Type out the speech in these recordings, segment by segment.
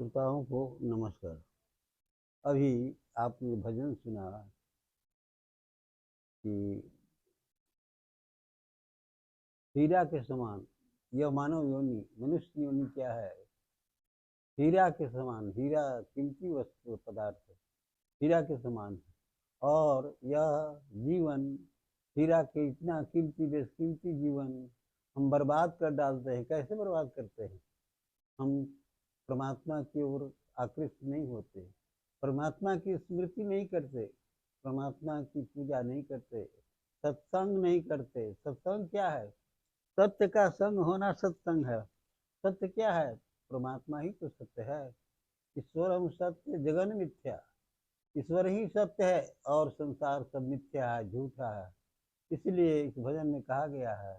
श्रोताओं को नमस्कार। अभी आपने भजन सुना कि हीरा के समान यह मानव योनि मनुष्य योनि क्या है। हीरा के समान, हीरा कीमती वस्तु पदार्थ है, हीरा के समान है। और यह जीवन हीरा के इतना कीमती बेशकीमती जीवन हम बर्बाद कर डालते हैं। कैसे बर्बाद करते हैं? हम परमात्मा की ओर आकृष्ट नहीं होते, परमात्मा की स्मृति नहीं करते, परमात्मा की पूजा नहीं करते, सत्संग नहीं करते। सत्संग क्या है? सत्य का संग होना सत्संग है। सत्य क्या है? परमात्मा ही तो सत्य है। ईश्वर हम सत्य जगन मिथ्या। ईश्वर ही सत्य है और संसार सब मिथ्या है, झूठा है। इसलिए इस भजन में कहा गया है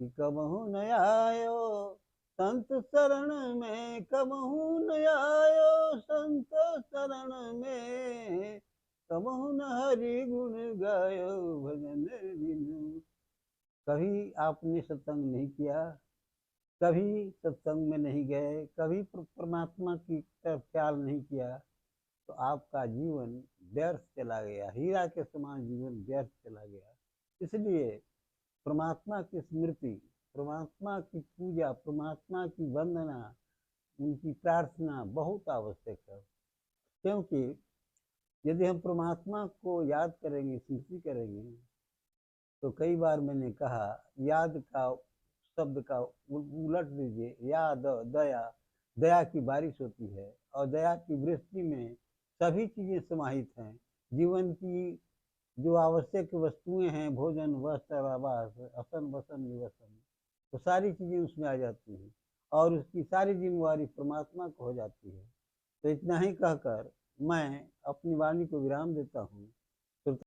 कि कबहू न आयो संत शरण में, कबहू न आयो संत शरण में, कबहू न हरि गुण गायो भजन बिनु। कभी आपने सत्संग नहीं किया, कभी सत्संग में नहीं गए, कभी परमात्मा की तरफ ख्याल नहीं किया, तो आपका जीवन व्यर्थ चला गया, हीरा के समान जीवन व्यर्थ चला गया। इसलिए परमात्मा की स्मृति, परमात्मा की पूजा, परमात्मा की वंदना, उनकी प्रार्थना बहुत आवश्यक है। क्योंकि यदि हम परमात्मा को याद करेंगे, स्मृति करेंगे, तो कई बार मैंने कहा याद का शब्द का उलट दीजिए, याद दया। दया की बारिश होती है और दया की वृष्टि में सभी चीज़ें समाहित हैं। जीवन की जो आवश्यक वस्तुएं हैं, भोजन वस्त्र आवास असन वसन विवसन, तो सारी चीज़ें उसमें आ जाती हैं और उसकी सारी जिम्मेवारी परमात्मा को हो जाती है। तो इतना ही कहकर मैं अपनी वाणी को विराम देता हूँ।